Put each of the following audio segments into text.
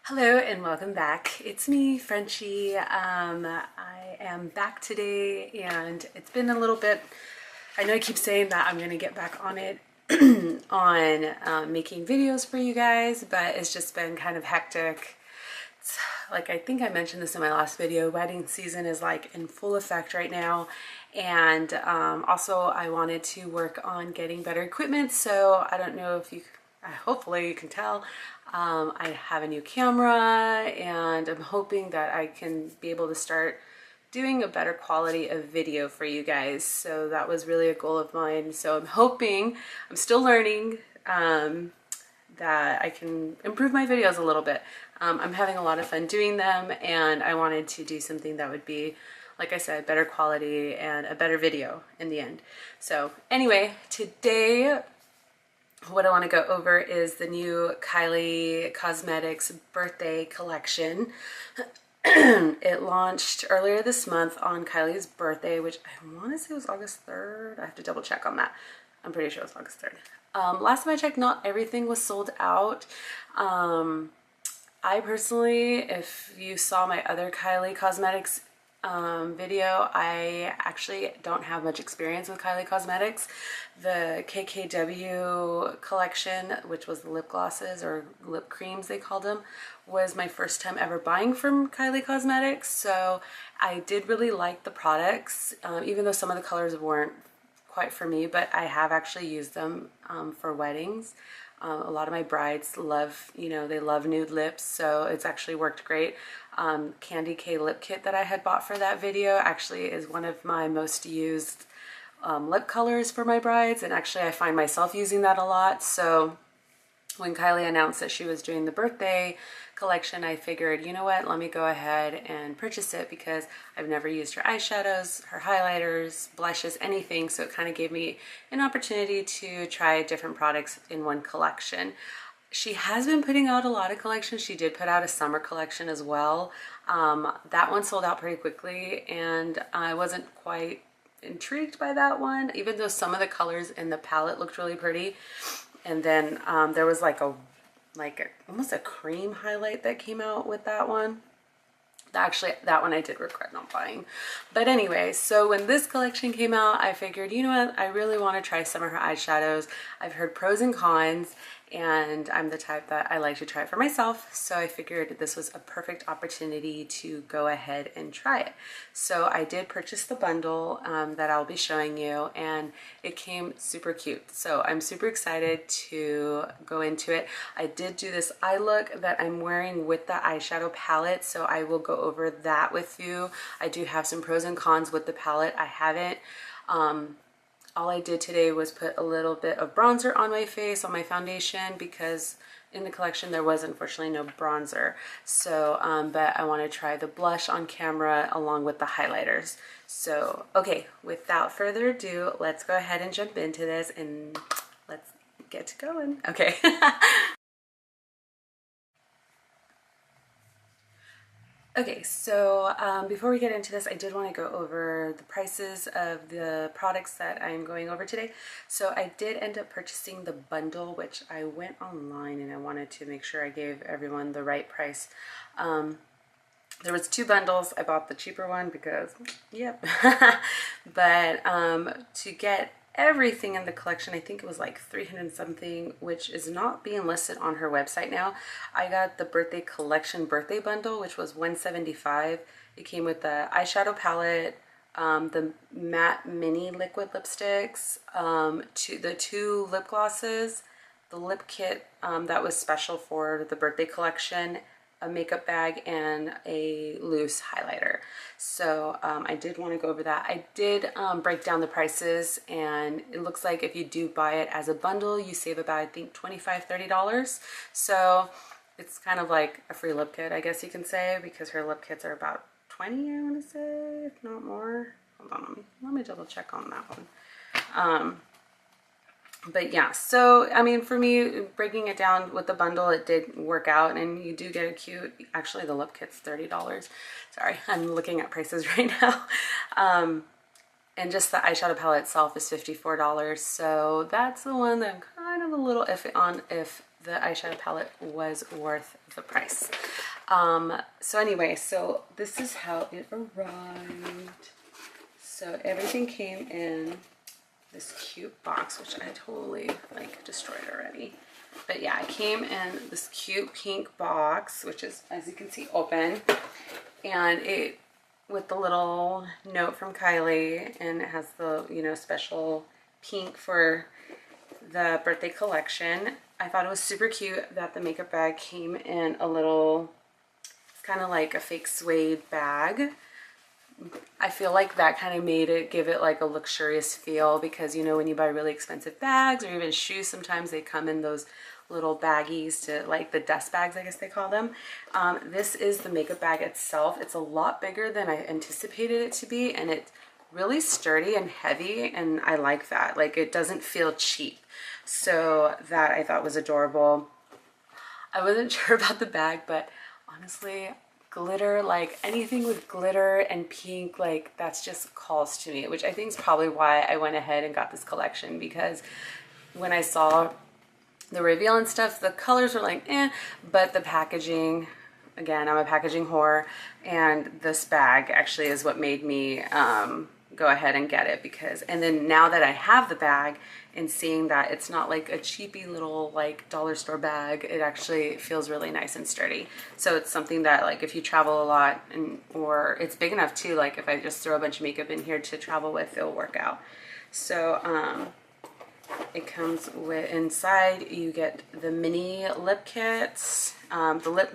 Hello and welcome back. It's me, Frenchie. I am back today and it's been a little bit, I know I keep saying that I'm going to get back on it on making videos for you guys, but it's just been kind of hectic. It's, like I think I mentioned this in my last video, wedding season is like in full effect right now. And also I wanted to work on getting better equipment. So I don't know if you, hopefully you can tell, I have a new camera and I'm hoping that I can be able to start doing a better quality of video for you guys. So that was really a goal of mine. So I'm hoping, I'm still learning, that I can improve my videos a little bit. I'm having a lot of fun doing them and I wanted to do something that would be, like I said, better quality and a better video in the end. So anyway, today what I want to go over is the new Kylie Cosmetics birthday collection. It launched earlier this month on Kylie's birthday, which I want to say was August 3rd. I have to double check on that. I'm pretty sure it was August 3rd. Last time I checked, not everything was sold out. I personally, if you saw my other Kylie Cosmetics video, I actually don't have much experience with Kylie Cosmetics. The KKW collection, which was the lip glosses or lip creams they called them, was my first time ever buying from Kylie Cosmetics. So I did really like the products, even though some of the colors weren't quite for me, but I have actually used them for weddings. A lot of my brides love, they love nude lips, so it's actually worked great. Candy K lip kit that I had bought for that video actually is one of my most used lip colors for my brides, and actually I find myself using that a lot. So when Kylie announced that she was doing the birthday collection, I figured, you know what, let me go ahead and purchase it because I've never used her eyeshadows, her highlighters, blushes, anything. So it kind of gave me an opportunity to try different products in one collection. She has been putting out a lot of collections. She did put out a summer collection as well. That one sold out pretty quickly and I wasn't quite intrigued by that one, even though some of the colors in the palette looked really pretty. And then there was almost a cream highlight that came out with that one. Actually, that one I did regret not buying. But anyway, so when this collection came out, I figured, you know what, I really want to try some of her eyeshadows. I've heard pros and cons, and I'm the type that I like to try it for myself. So I figured this was a perfect opportunity to go ahead and try it. So I did purchase the bundle that I'll be showing you, and it came super cute. So I'm super excited to go into it. I did do this eye look that I'm wearing with the eyeshadow palette, so I will go over that with you. I do have some pros and cons with the palette. I haven't all I did today was put a little bit of bronzer on my face, on my foundation, because in the collection there was unfortunately no bronzer. So, but I want to try the blush on camera along with the highlighters. So, okay, without further ado, let's go ahead and jump into this and let's get to going. Okay. Okay, so before we get into this, I did want to go over the prices of the products that I'm going over today. So I did end up purchasing the bundle, which I went online and I wanted to make sure I gave everyone the right price. There was two bundles. I bought the cheaper one because, yep. But to get everything in the collection, I think it was like 300 something, which is not being listed on her website now. I got the birthday collection birthday bundle, which was $175. It came with the eyeshadow palette, the matte mini liquid lipsticks, the two lip glosses, the lip kit that was special for the birthday collection, a makeup bag, and a loose highlighter. So I did want to go over that. I did break down the prices, and it looks like if you do buy it as a bundle, you save about, I think, $25–30. So it's kind of like a free lip kit, I guess you can say, because her lip kits are about 20, I want to say, if not more. Hold on, let me double check on that one. But yeah, so I mean, for me, breaking it down with the bundle, it did work out, and you do get a cute, actually the lip kit's $30. Sorry, I'm looking at prices right now. And just the eyeshadow palette itself is $54. So that's the one that I'm kind of a little iffy on if the eyeshadow palette was worth the price. So anyway, so this is how it arrived. So everything came in this cute box, which I totally like destroyed already. But yeah, it came in this cute pink box, which is, as you can see, open. And it, with the little note from Kylie, and it has the, you know, special pink for the birthday collection. I thought it was super cute that the makeup bag came in a little, it's kind of like a fake suede bag. I feel like that kind of made it, give it like a luxurious feel, because you know when you buy really expensive bags or even shoes, sometimes they come in those little baggies, to like the dust bags, I guess they call them. This is the makeup bag itself. It's a lot bigger than I anticipated it to be, and it's really sturdy and heavy, and I like that. Like, it doesn't feel cheap, so that I thought was adorable. I wasn't sure about the bag, but honestly, glitter, like anything with glitter and pink, like that's just calls to me, which I think is probably why I went ahead and got this collection, because when I saw the reveal and stuff, the colors were like but the packaging, again, I'm a packaging whore, and this bag actually is what made me go ahead and get it, because, and then now that I have the bag and seeing that it's not like a cheapy little like dollar store bag, it actually feels really nice and sturdy. So it's something that, like, if you travel a lot, and or it's big enough too, like if I just throw a bunch of makeup in here to travel with, it'll work out. So it comes with, inside you get the mini lip kits, the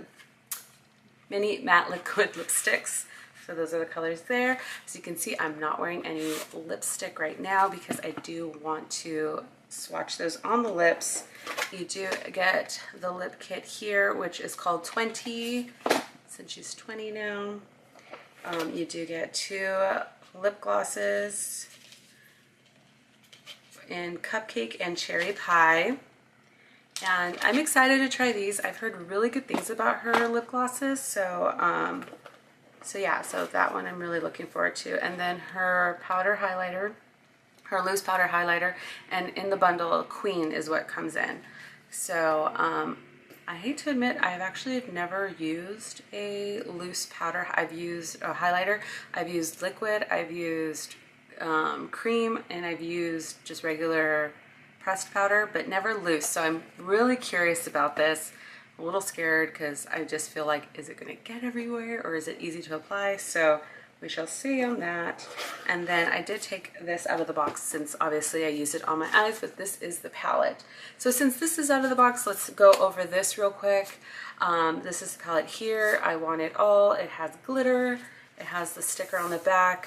mini matte liquid lipsticks. So those are the colors there. As you can see, I'm not wearing any lipstick right now because I do want to swatch those on the lips. You do get the lip kit here, which is called 20, since she's 20 now. You do get 2 lip glosses in Cupcake and Cherry Pie. And I'm excited to try these. I've heard really good things about her lip glosses, so yeah, so that one I'm really looking forward to. And then her powder highlighter, her loose powder highlighter, and in the bundle, Queen is what comes in. So I hate to admit, I've actually never used a loose powder. I've used a highlighter, I've used liquid, I've used cream, and I've used just regular pressed powder, but never loose. So I'm really curious about this. A little scared because I just feel like, is it going to get everywhere or is it easy to apply? So we shall see on that. And then I did take this out of the box since obviously I used it on my eyes, but this is the palette. So since this is out of the box, let's go over this real quick. This is the palette here. I Want It All. It has glitter. It has the sticker on the back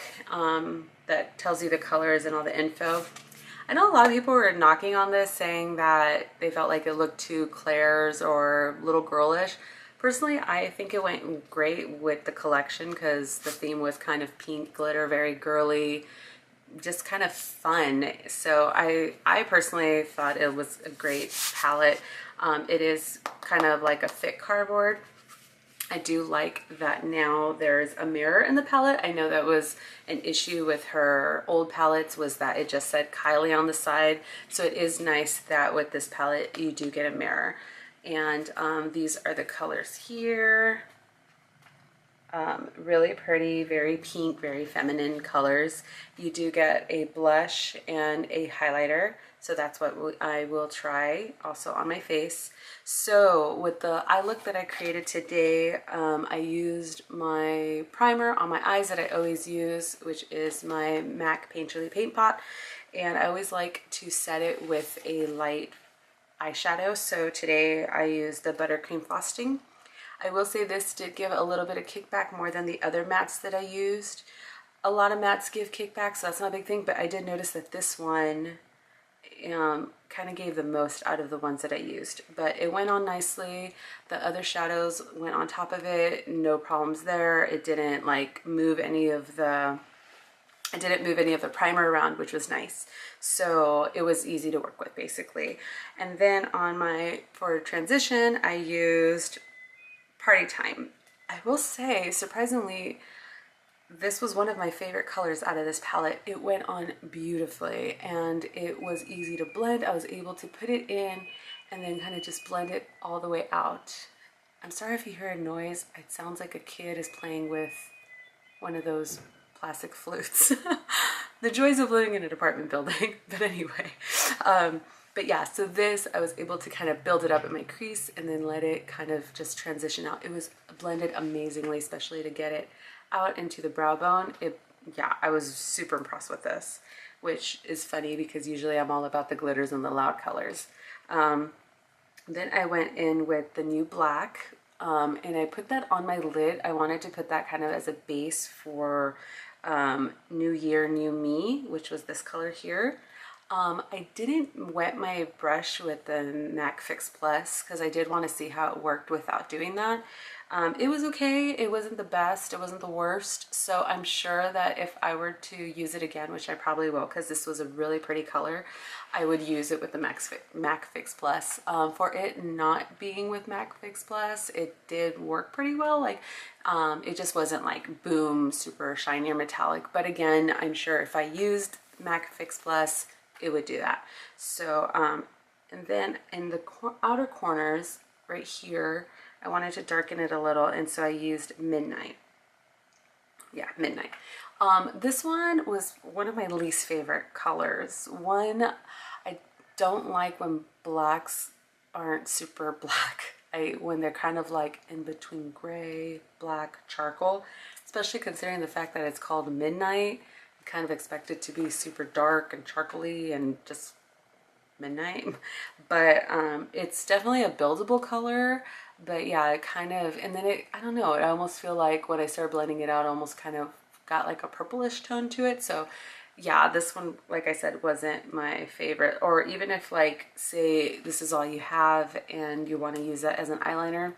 that tells you the colors and all the info. I know a lot of people were knocking on this, saying that they felt like it looked too Claire's or little girlish. Personally, I think it went great with the collection because the theme was kind of pink glitter, very girly, just kind of fun. So I personally thought it was a great palette. It is kind of like a thick cardboard. I do like that now there's a mirror in the palette. I know that was an issue with her old palettes, was that it just said Kylie on the side. So it is nice that with this palette you do get a mirror. And these are the colors here. Really pretty, very pink, very feminine colors. You do get a blush and a highlighter. So that's what I will try also on my face. So with the eye look that I created today, I used my primer on my eyes that I always use, which is my MAC Painterly Paint Pot. And I always like to set it with a light eyeshadow. So today I used the Buttercream Frosting. I will say this did give a little bit of kickback more than the other mattes that I used. A lot of mattes give kickback, so that's not a big thing, but I did notice that this one kind of gave the most out of the ones that I used. But it went on nicely. The other shadows went on top of it, no problems there. It didn't like move any of the primer around, which was nice. So it was easy to work with basically. And then for transition, I used Party Time. I will say, surprisingly, this was one of my favorite colors out of this palette. It went on beautifully and it was easy to blend. I was able to put it in and then kind of just blend it all the way out. I'm sorry if you hear a noise. It sounds like a kid is playing with one of those plastic flutes. The joys of living in an apartment building. But anyway, but yeah, so this, I was able to kind of build it up at my crease and then let it kind of just transition out. It was blended amazingly, especially to get it out into the brow bone. Yeah, I was super impressed with this, which is funny because usually I'm all about the glitters and the loud colors. Then I went in with the new black, and I put that on my lid. I wanted to put that kind of as a base for New Year, New Me, which was this color here. I didn't wet my brush with the MAC Fix Plus because I did want to see how it worked without doing that. It was okay. It wasn't the best. It wasn't the worst. So I'm sure that if I were to use it again, which I probably will because this was a really pretty color, I would use it with the MAC Fix Plus. For it not being with MAC Fix Plus, it did work pretty well. Like, it just wasn't like boom, super shiny or metallic. But again, I'm sure if I used MAC Fix Plus, it would do that. So, and then in the outer corners right here, I wanted to darken it a little, and so I used Midnight. Yeah, Midnight. This one was one of my least favorite colors. One, I don't like when blacks aren't super black. When they're kind of like in between gray, black, charcoal, especially considering the fact that it's called Midnight. You kind of expect it to be super dark and charcoaly and just midnight. But it's definitely a buildable color. But yeah, it kind of, and then I don't know, I almost feel like when I started blending it out, almost kind of got like a purplish tone to it. So yeah, this one, like I said, wasn't my favorite. Or even if, like, say this is all you have and you want to use that as an eyeliner,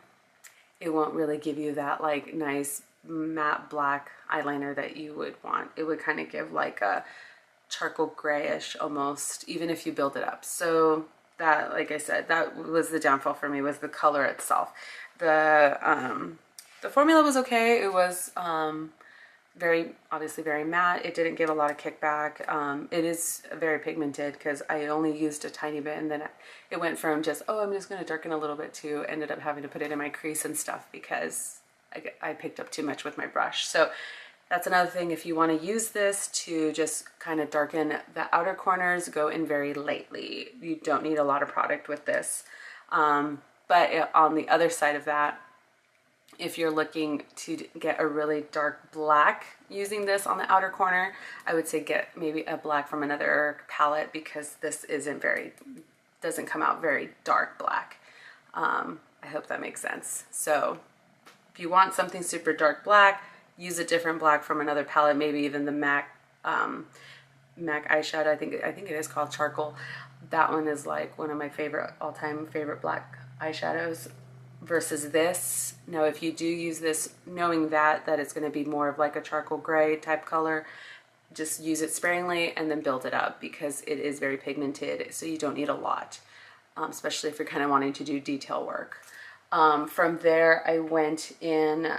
it won't really give you that like nice matte black eyeliner that you would want. It would kind of give like a charcoal grayish almost, even if you build it up. So that, like I said, that was the downfall for me, was the color itself. The formula was okay. It was obviously very matte. It didn't give a lot of kickback. It is very pigmented because I only used a tiny bit, and then it went from just, oh, I'm just going to darken a little bit, to ended up having to put it in my crease and stuff because I picked up too much with my brush. So that's another thing. If you want to use this to just kind of darken the outer corners, go in very lightly. You don't need a lot of product with this. But on the other side of that, if you're looking to get a really dark black using this on the outer corner, I would say get maybe a black from another palette, because this doesn't come out very dark black. I hope that makes sense. So if you want something super dark black, use a different black from another palette, maybe even the MAC eyeshadow. I think it is called Charcoal. That one is like one of my all-time favorite black eyeshadows versus this. Now, if you do use this knowing that it's going to be more of like a charcoal gray type color, just use it sparingly and then build it up, because it is very pigmented, so you don't need a lot, especially if you're kind of wanting to do detail work. From there, I went in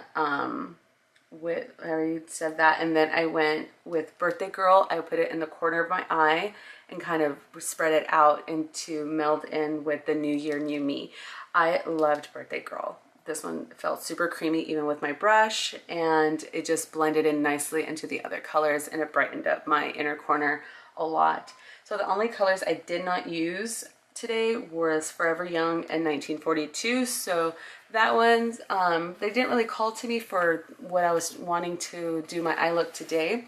with, I already said that, and then I went with Birthday Girl. I put it in the corner of my eye and kind of spread it out to meld in with the New Year, New Me. I loved Birthday Girl. This one felt super creamy even with my brush, and it just blended in nicely into the other colors, and it brightened up my inner corner a lot. So the only colors I did not use today was Forever Young and 1942. So that one's, they didn't really call to me for what I was wanting to do my eye look today.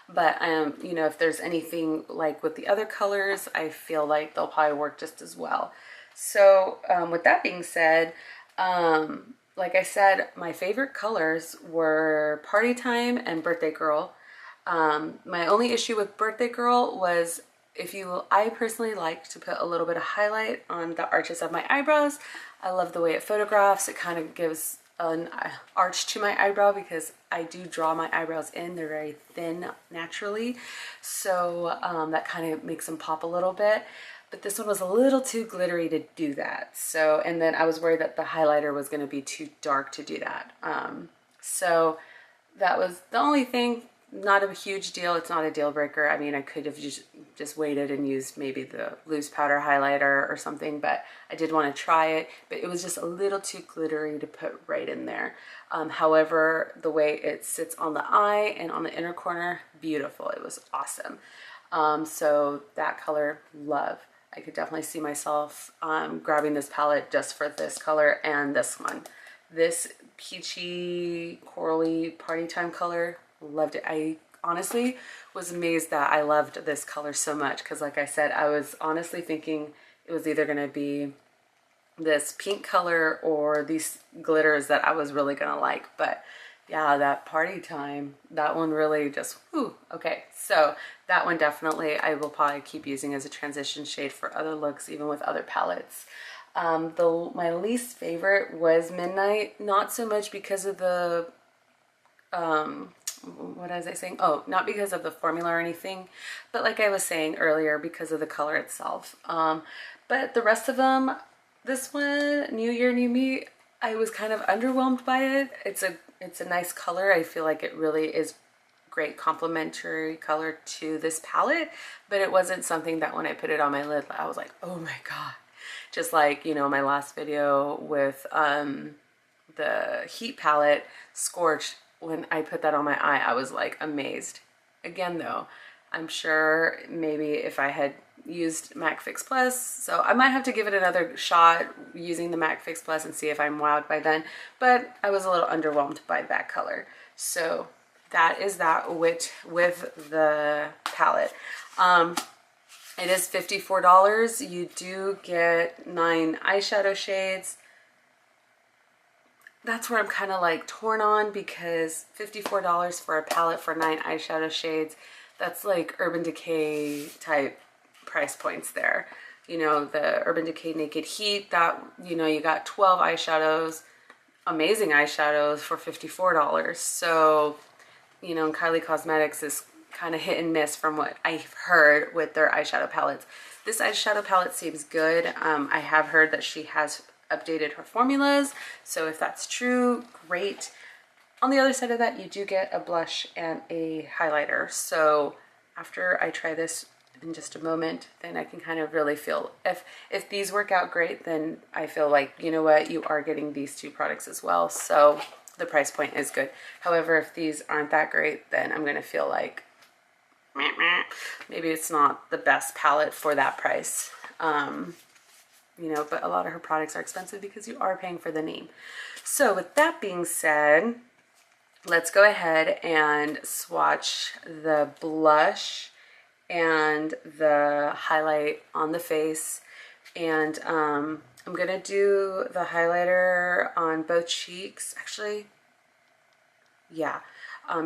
But, you know, if there's anything like with the other colors, I feel like they'll probably work just as well. So with that being said, like I said, my favorite colors were Party Time and Birthday Girl. My only issue with Birthday Girl was, I personally like to put a little bit of highlight on the arches of my eyebrows. I love the way it photographs. It kind of gives an arch to my eyebrow, because I do draw my eyebrows in. They're very thin naturally. So that kind of makes them pop a little bit. But this one was a little too glittery to do that. So, and then I was worried that the highlighter was going to be too dark to do that. So that was the only thing. Not a huge deal. It's not a deal breaker. I mean, I could have just waited and used maybe the loose powder highlighter or something, but I did want to try it. But it was just a little too glittery to put right in there. However, the way it sits on the eye and on the inner corner, beautiful. It was awesome. So that color, love. I could definitely see myself grabbing this palette just for this color and this one. This peachy, corally party time color, loved it. I honestly was amazed that I loved this color so much because, like I said, I was honestly thinking it was either going to be this pink color or these glitters that I was really going to like. But yeah, that party time, that one really just, whew. Okay, so that one definitely I will probably keep using as a transition shade for other looks, even with other palettes. My least favorite was Midnight, not so much because of the what was I saying? Oh, not because of the formula or anything, but like I was saying earlier, because of the color itself. But the rest of them, this one, New Year, New Me, I was kind of underwhelmed by it. It's a nice color. I feel like it really is great complementary color to this palette, but it wasn't something that when I put it on my lid, I was like, oh my God. Just like, you know, my last video with the Heat palette, Scorched, when I put that on my eye, I was like amazed. Again though, I'm sure maybe if I had used MAC Fix Plus, so I might have to give it another shot using the MAC Fix Plus and see if I'm wowed by then, but I was a little underwhelmed by that color. So that is that with the palette. It is $54. You do get 9 eyeshadow shades. That's where I'm kind of like torn on, because $54 for a palette for 9 eyeshadow shades, that's like Urban Decay type price points there. You know, the Urban Decay Naked Heat, that, you know, you got 12 eyeshadows, amazing eyeshadows for $54. So, you know, Kylie Cosmetics is kind of hit and miss from what I've heard with their eyeshadow palettes. This eyeshadow palette seems good. I have heard that she has updated her formulas, so if that's true, great. On the other side of that, you do get a blush and a highlighter. So after I try this in just a moment, then I can kind of really feel if these work out great, then I feel like, you know what, you are getting these 2 products as well. So the price point is good. However, if these aren't that great, then I'm gonna feel like maybe it's not the best palette for that price. You know, but a lot of her products are expensive because you are paying for the name. So with that being said, let's go ahead and swatch the blush and the highlight on the face. And I'm gonna do the highlighter on both cheeks, actually. Yeah,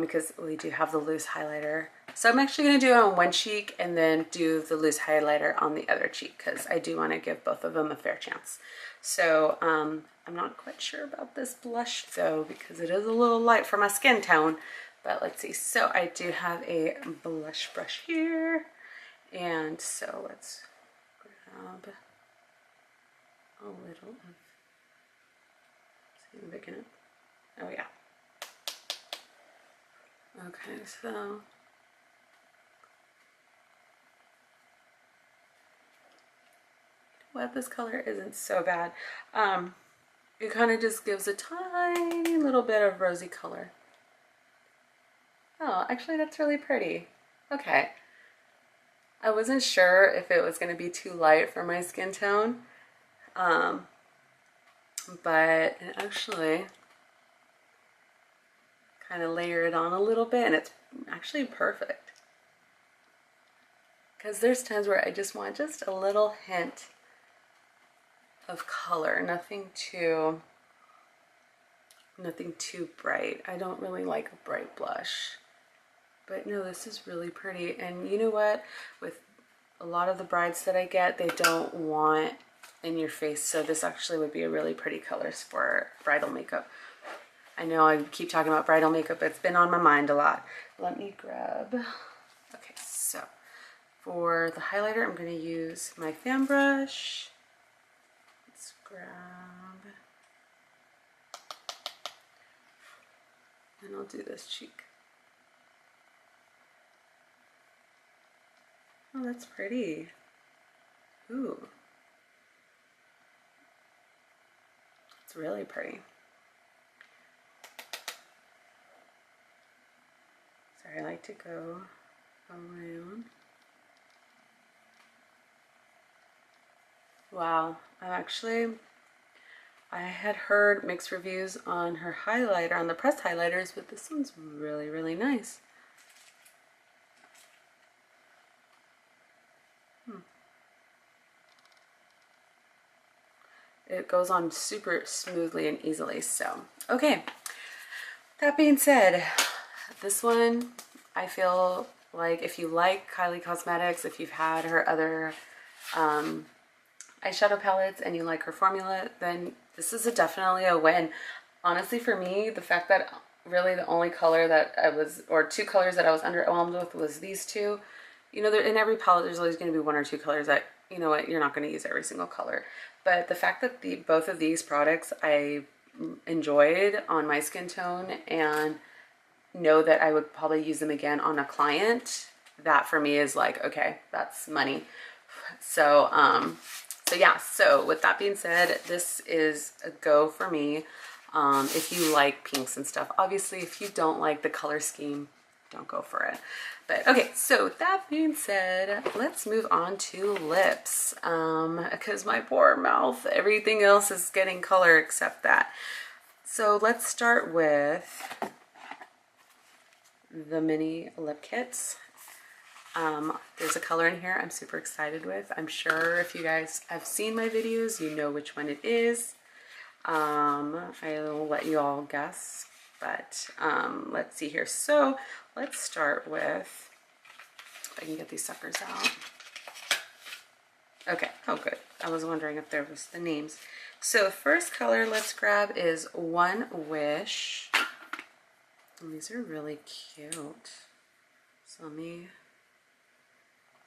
because we do have the loose highlighter. So I'm actually going to do it on one cheek and then do the loose highlighter on the other cheek, because I do want to give both of them a fair chance. So I'm not quite sure about this blush though, because it is a little light for my skin tone. But let's see. So I do have a blush brush here. And so let's grab a little of, see, I'm picking it. Oh yeah. Okay, so well, this color isn't so bad. It kind of just gives a tiny little bit of rosy color. Oh, actually that's really pretty. Okay. I wasn't sure if it was going to be too light for my skin tone. But it actually kind of layer it on a little bit, and it's actually perfect. Because there's times where I just want just a little hint of color, nothing too bright. I don't really like a bright blush. But no, this is really pretty. And you know what? With a lot of the brides that I get, they don't want in your face. So this actually would be a really pretty color for bridal makeup. I know I keep talking about bridal makeup. It's been on my mind a lot. Let me grab. Okay, so for the highlighter, I'm going to use my fan brush. Let's grab. And I'll do this cheek. Oh, that's pretty. Ooh. It's really pretty. Sorry, I like to go around. Wow, I had heard mixed reviews on her highlighter, on the pressed highlighters, but this one's really, really nice. It goes on super smoothly and easily. So, okay. That being said, this one, I feel like if you like Kylie Cosmetics, if you've had her other eyeshadow palettes and you like her formula, then this is definitely a win. Honestly, for me, the fact that really the only color that I was, or two colors that I was underwhelmed with was these two. You know, in every palette, there's always going to be one or two colors that, you know what, you're not going to use every single color. But the fact that both of these products I enjoyed on my skin tone and know that I would probably use them again on a client, that for me is like, okay, that's money. So, so yeah, so with that being said, this is a go for me. If you like pinks and stuff. Obviously, if you don't like the color scheme, don't go for it. But okay, so that being said, let's move on to lips. Because my poor mouth, everything else is getting color except that. So let's start with the mini lip kits. There's a color in here I'm super excited with. I'm sure if you guys have seen my videos, you know which one it is. I'll let you all guess, but let's see here. So let's start with, if I can get these suckers out. Okay, oh good. I was wondering if there was the names. So first color let's grab is One Wish. And these are really cute. So let me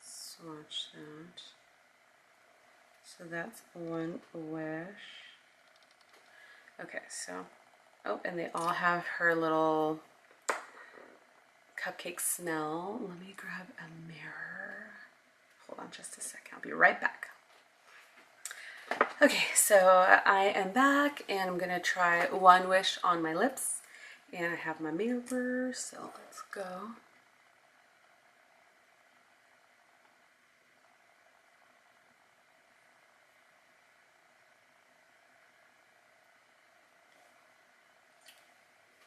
swatch that. So that's One Wish. Okay, so, oh, and they all have her little cupcake smell. Let me grab a mirror. Hold on just a second. I'll be right back. Okay, so I am back and I'm gonna try One Wish on my lips. And I have my mirror, so let's go.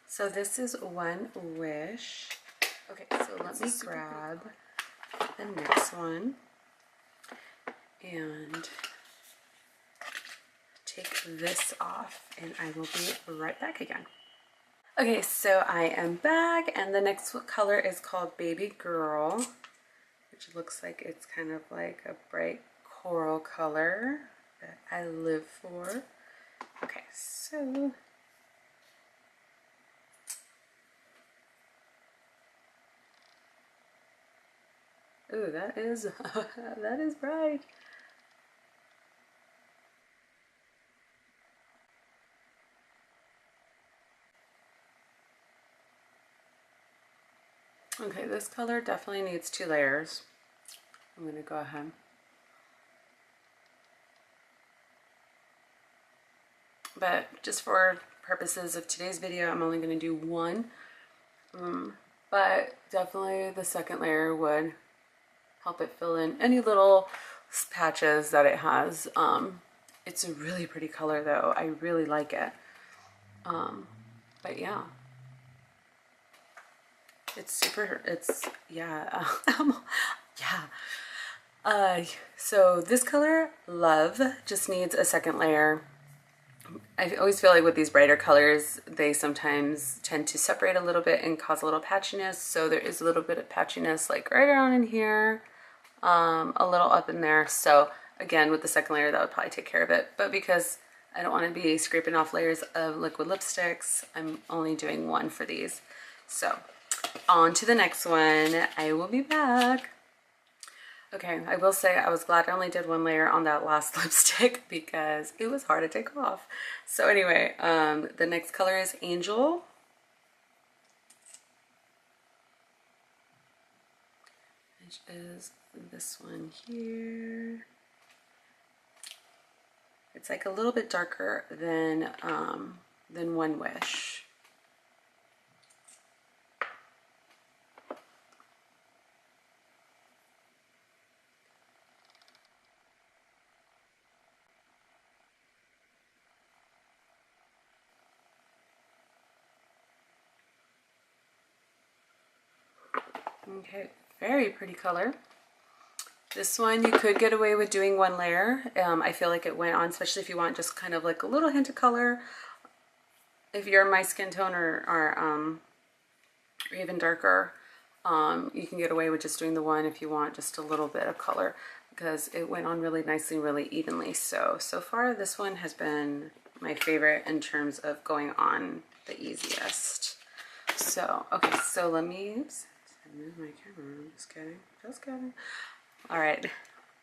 So this is One Wish. Okay, so let me grab the next one and take this off and I will be right back again. Okay, so I am back and the next color is called Baby Girl, which looks like it's kind of like a bright coral color that I live for. Okay, so ooh, that is that is bright. Okay, this color definitely needs 2 layers. I'm gonna go ahead. But just for purposes of today's video, I'm only gonna do one. But definitely the second layer would help it fill in any little patches that it has. It's a really pretty color though. I really like it. But yeah. It's super, it's, yeah. Yeah. So this color, Love, just needs a second layer. I always feel like with these brighter colors, they sometimes tend to separate a little bit and cause a little patchiness. So there is a little bit of patchiness like right around in here, a little up in there. So again, with the second layer, that would probably take care of it. But because I don't want to be scraping off layers of liquid lipsticks, I'm only doing one for these. So on to the next one. I will be back. Okay, I will say I was glad I only did one layer on that last lipstick because it was hard to take off. So anyway, the next color is Angel. which is this one here. It's like a little bit darker than One Wish. Okay, very pretty color. This one you could get away with doing one layer. I feel like it went on, especially if you want just kind of like a little hint of color. If you're my skin tone or even darker, you can get away with just doing the one if you want just a little bit of color, because it went on really nicely, really evenly. So far this one has been my favorite in terms of going on the easiest. So, okay, so let me move my camera. I'm just kidding. All right,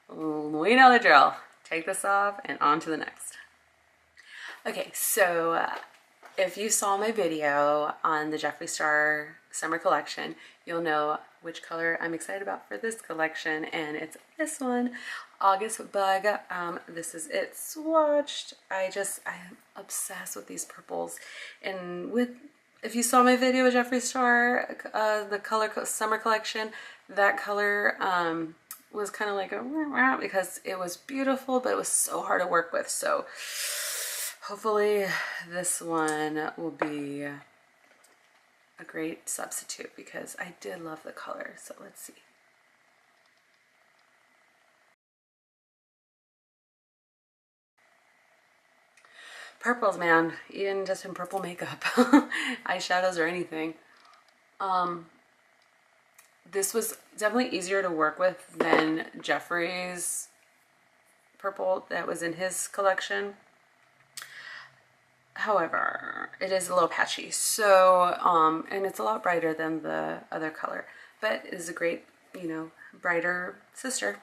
we know the drill. Take this off and on to the next. Okay, so if you saw my video on the Jeffree Star summer collection, you'll know which color I'm excited about for this collection, and it's this one, August Bug. This is it swatched. I am obsessed with these purples, and if you saw my video with Jeffree Star, the color summer collection, that color was kind of like a because it was beautiful, but it was so hard to work with. So hopefully this one will be a great substitute, because I did love the color. So let's see. Purples, man, even just in purple makeup, eyeshadows or anything. This was definitely easier to work with than Jeffree's purple that was in his collection. However, it is a little patchy, so and it's a lot brighter than the other color, but it is a great, you know, brighter sister.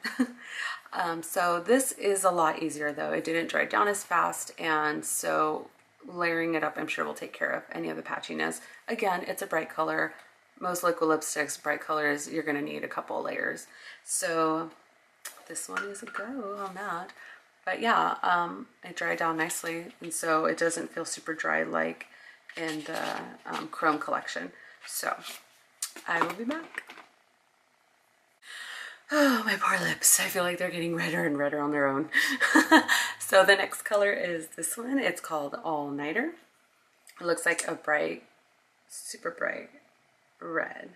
So this is a lot easier though. It didn't dry down as fast, and so layering it up I'm sure will take care of any of the patchiness. Again, it's a bright color. Most liquid lipsticks, bright colors, you're gonna need a couple of layers. So this one is a go on that. But yeah, it dried down nicely, and so it doesn't feel super dry like in the Chrome collection. So I will be back. Oh, my poor lips. I feel like they're getting redder and redder on their own. So the next color is this one. It's called All Nighter. It looks like a bright, super bright red.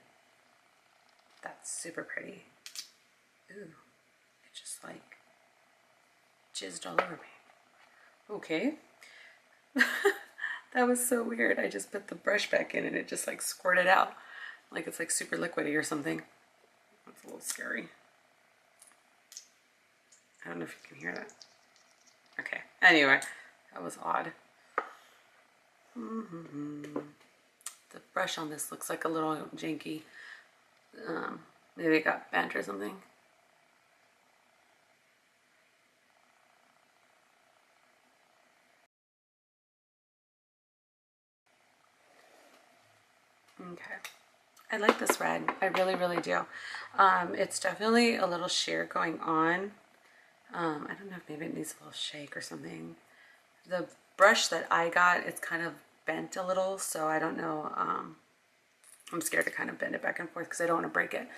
That's super pretty. Ooh, it just like jizzed all over me. Okay. That was so weird. I just put the brush back in and it just like squirted out. Like it's like super liquidy or something. That's a little scary. I don't know if you can hear that. Okay, anyway, that was odd. The brush on this looks like a little janky. Maybe it got bent or something. Okay, I like this red. I really, really do. It's definitely a little sheer going on. I don't know if maybe it needs a little shake or something. The brush that I got, it's kind of bent a little, so I don't know. I'm scared to kind of bend it back and forth because I don't want to break it.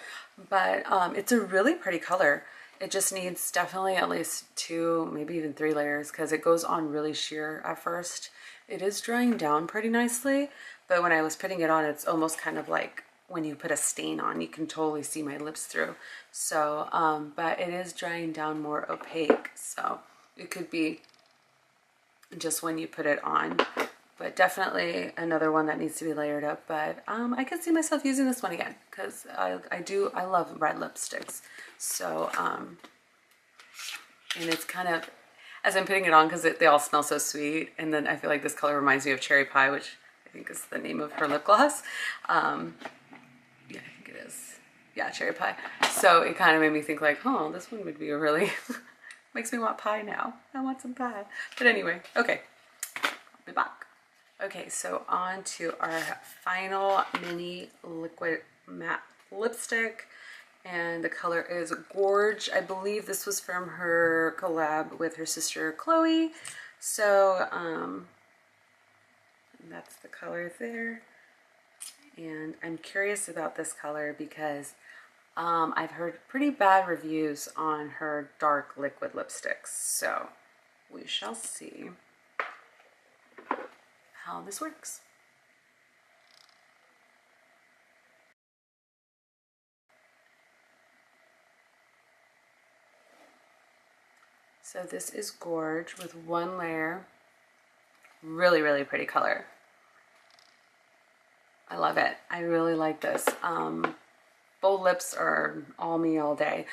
But it's a really pretty color. It just needs definitely at least 2, maybe even 3 layers, because it goes on really sheer at first. It is drying down pretty nicely, but when I was putting it on, it's almost kind of like when you put a stain on, you can totally see my lips through. So, but it is drying down more opaque, so it could be just when you put it on. But definitely another one that needs to be layered up. But I could see myself using this one again, because I love red lipsticks. So, and it's kind of, as I'm putting it on, because they all smell so sweet, and then I feel like this color reminds me of Cherry Pie, which I think is the name of her lip gloss. Yeah, I think it is. Yeah, Cherry Pie. So it kind of made me think like, oh, this one would be a really, makes me want pie now. I want some pie. But anyway, okay, I'll be back. Okay, so on to our final mini liquid matte lipstick. and the color is Gorge. I believe this was from her collab with her sister Chloe. So that's the color there. And I'm curious about this color because I've heard pretty bad reviews on her dark liquid lipsticks. So we shall see how this works. So this is Gorge with one layer. Really, really pretty color. I love it. I really like this. Bold lips are all me all day.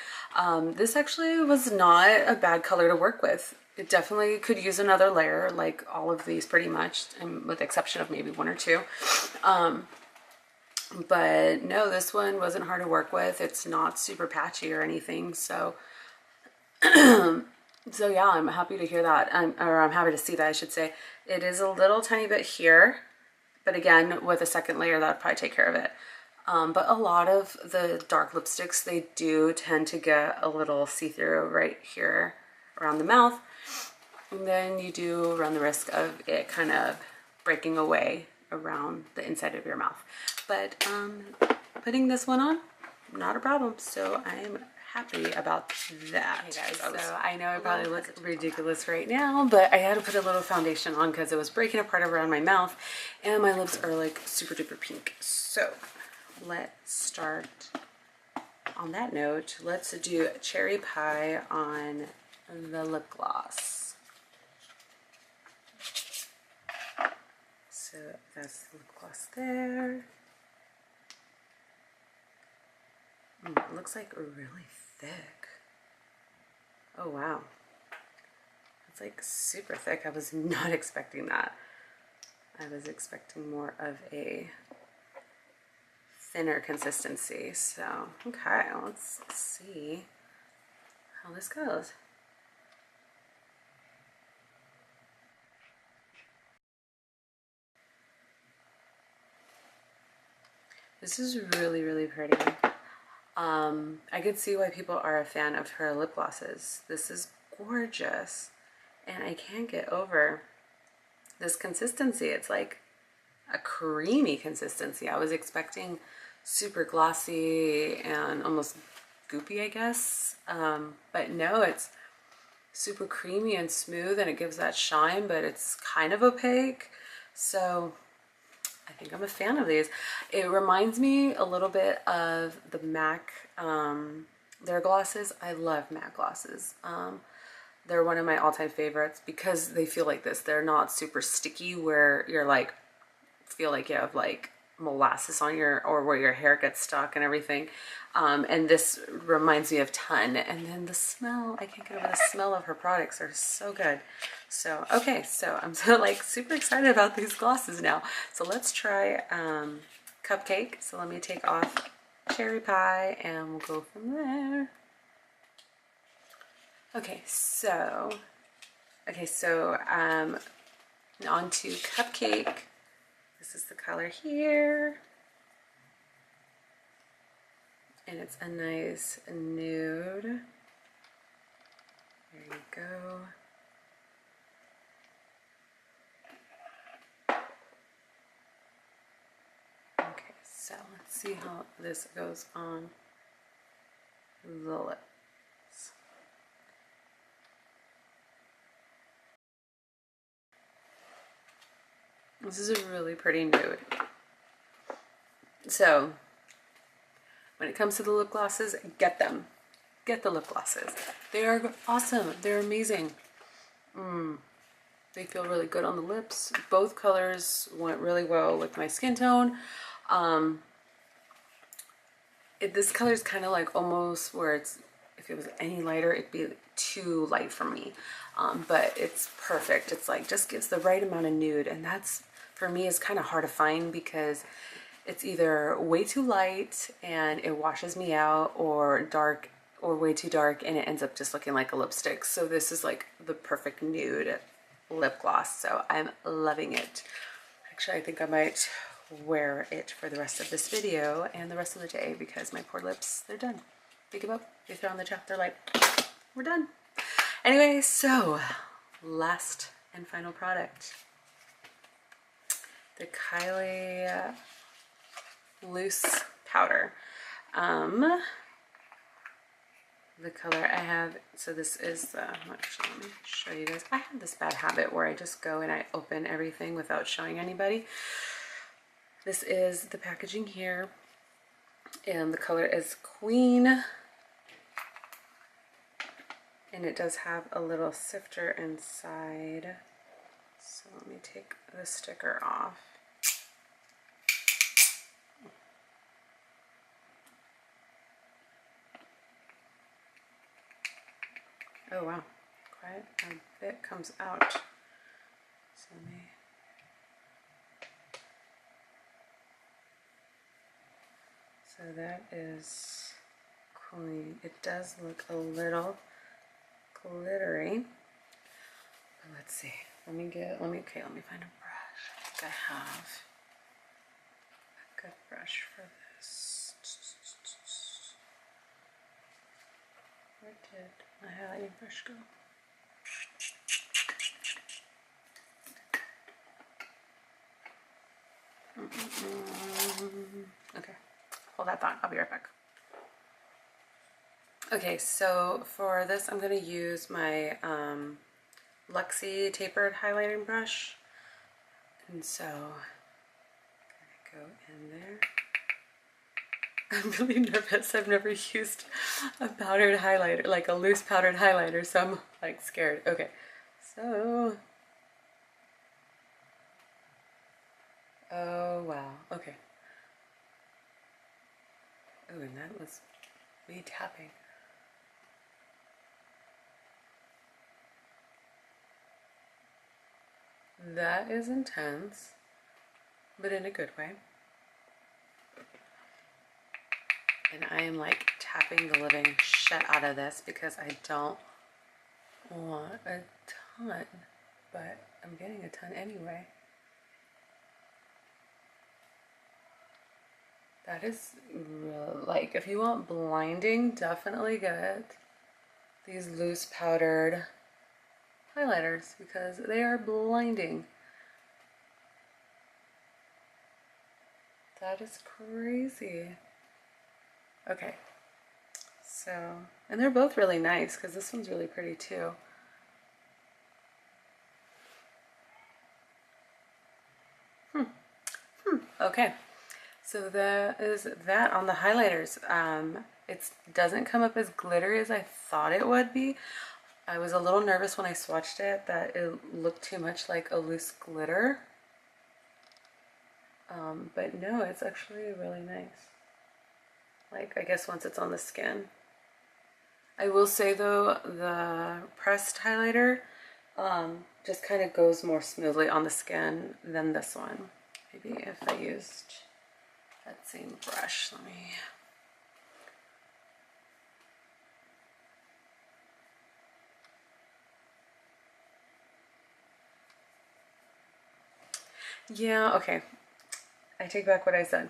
This actually was not a bad color to work with. It definitely could use another layer, like all of these pretty much, and with the exception of maybe one or two. But no, this one wasn't hard to work with. It's not super patchy or anything. So so yeah, I'm happy to hear that, or I'm happy to see that, I should say. It is a little tiny bit here, but again, with a second layer, that would probably take care of it. But a lot of the dark lipsticks, they do tend to get a little see-through right here around the mouth, and then you do run the risk of it kind of breaking away around the inside of your mouth. But putting this one on, not a problem, so I'm happy about that. Hey guys, so I know I probably look ridiculous right now, but I had to put a little foundation on because it was breaking apart around my mouth and my lips are like super duper pink. So let's start on that note. Let's do Cherry Pie on the lip gloss. So that's the lip gloss there. It looks like really thick. Oh wow. It's like super thick. I was not expecting that. I was expecting more of a thinner consistency. So, okay, let's see how this goes. This is really, really pretty. I could see why people are a fan of her lip glosses. This is gorgeous. And I can't get over this consistency. It's like a creamy consistency. I was expecting super glossy and almost goopy, I guess. But no, it's super creamy and smooth and it gives that shine, but it's kind of opaque. So I think I'm a fan of these. It reminds me a little bit of the MAC, their glosses. I love MAC glosses. They're one of my all-time favorites because they feel like this. They're not super sticky where you're like, feel like you have like molasses on your, or where your hair gets stuck and everything. And this reminds me of Ton. And then the smell, I can't get over the smell of her products. They're so good. So, okay, so I'm so like super excited about these glosses now. So let's try Cupcake. So let me take off Cherry Pie and we'll go from there. Okay, so on to Cupcake. This is the color here. And it's a nice nude. There you go. Okay, so let's see how this goes on the lips. This is a really pretty nude. So when it comes to the lip glosses, get them. Get the lip glosses. They are awesome. They're amazing. They feel really good on the lips. Both colors went really well with my skin tone. This color is kind of like almost where it's, if it was any lighter, it'd be too light for me. But it's perfect. It's like just gives the right amount of nude, and that's for me is kind of hard to find because it's either way too light and it washes me out, or dark, or way too dark and it ends up just looking like a lipstick. So this is like the perfect nude lip gloss. So I'm loving it. Actually, I think I might wear it for the rest of this video and the rest of the day because my poor lips, they're done. you give up, you throw in the chat. They're like, we're done. Anyway, so last and final product, the Kylie loose powder. The color I have, so this is the, actually let me show you guys. I have this bad habit where I just go and I open everything without showing anybody. This is the packaging here, and the color is Queen, and it does have a little sifter inside. So let me take the sticker off. Oh wow, quite a bit comes out. So let me, so that is Queen. It does look a little glittery. But let's see. Let me find a brush. I think I have a good brush for this. Where did my highlighting brush go? Okay, hold that thought. I'll be right back. Okay, so for this, I'm going to use my Luxie tapered highlighting brush, and so I'm going to go in there. I'm really nervous. I've never used a powdered highlighter, like a loose powdered highlighter, so I'm like scared. Okay, so, oh wow, okay. Oh, and that was me tapping. That is intense, but in a good way. And I am like tapping the living shit out of this because I don't want a ton, but I'm getting a ton anyway. That is real, like, if you want blinding, definitely get these loose powdered highlighters because they are blinding. That is crazy. Okay, so, and they're both really nice because this one's really pretty too. Okay, so that is that on the highlighters. It doesn't come up as glittery as I thought it would be. I was a little nervous when I swatched it that it looked too much like a loose glitter. But no, it's actually really nice. Like, I guess once it's on the skin. I will say though, the pressed highlighter just kind of goes more smoothly on the skin than this one. Maybe if I used that same brush, let me... Yeah, okay. I take back what I said.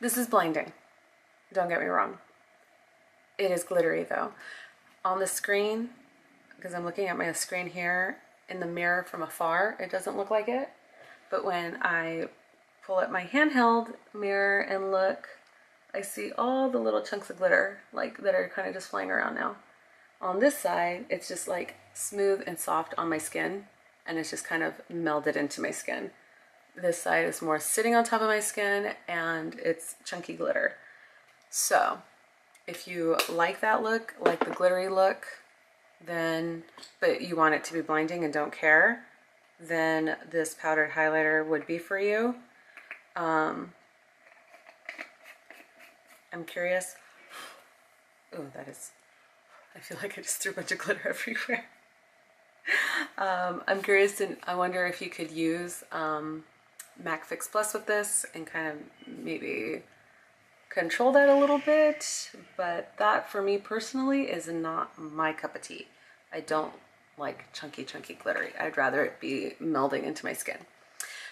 This is blinding. Don't get me wrong. It is glittery though. On the screen, because I'm looking at my screen here, in the mirror from afar, it doesn't look like it. But when I pull up my handheld mirror and look, I see all the little chunks of glitter like that are kind of just flying around now. On this side, it's just like smooth and soft on my skin, and it's just kind of melded into my skin. This side is more sitting on top of my skin and it's chunky glitter. So if you like that look, like the glittery look, then, but you want it to be blinding and don't care, then this powdered highlighter would be for you. I'm curious. Oh, that is, I feel like I just threw a bunch of glitter everywhere. I'm curious, and I wonder if you could use MAC Fix Plus with this and kind of maybe control that a little bit, but that for me personally is not my cup of tea. I don't like chunky glittery. I'd rather it be melding into my skin.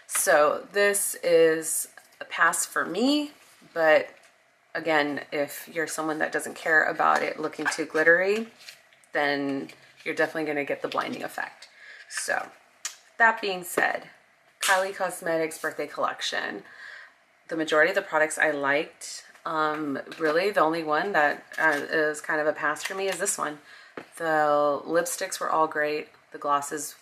So this is a pass for me, but again, if you're someone that doesn't care about it looking too glittery, then you're definitely going to get the blinding effect. So that being said, Kylie Cosmetics birthday collection. The majority of the products I liked. Really the only one that is kind of a pass for me is this one. The lipsticks were all great. The glosses,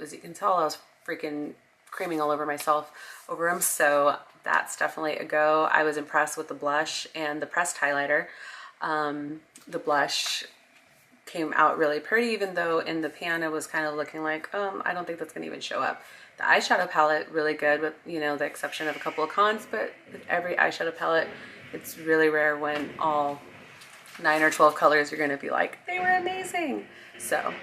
as you can tell, I was freaking creaming all over myself over them, so that's definitely a go. I was impressed with the blush and the pressed highlighter. The blush came out really pretty, even though in the pan it was kind of looking like, I don't think that's gonna even show up. The eyeshadow palette, really good, with, you know, the exception of a couple of cons, but with every eyeshadow palette, it's really rare when all 9 or 12 colors you're gonna be like, they were amazing. So,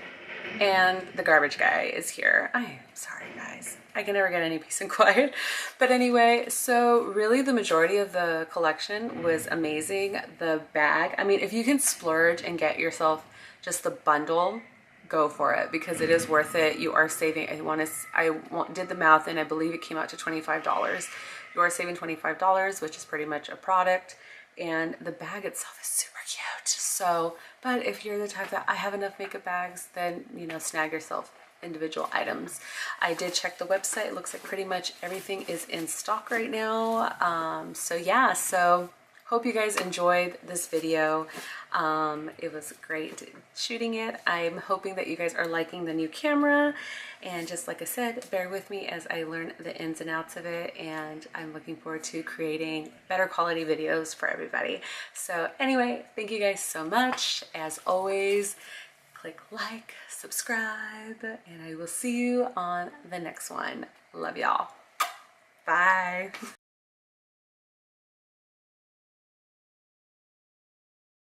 and the garbage guy is here. I'm sorry, guys. I can never get any peace and quiet. But anyway, so really the majority of the collection was amazing. The bag, I mean, if you can splurge and get yourself just the bundle, go for it, because it is worth it. You are saving, I did the math and I believe it came out to $25. You are saving $25, which is pretty much a product. And the bag itself is super cute. So, but if you're the type that I have enough makeup bags, then, you know, snag yourself individual items. I did check the website. It looks like pretty much everything is in stock right now. So yeah, so hope you guys enjoyed this video. It was great shooting it. I'm hoping that you guys are liking the new camera, and just like I said, bear with me as I learn the ins and outs of it, and I'm looking forward to creating better quality videos for everybody. So anyway, thank you guys so much. As always, click like, subscribe, and I will see you on the next one. Love y'all. Bye.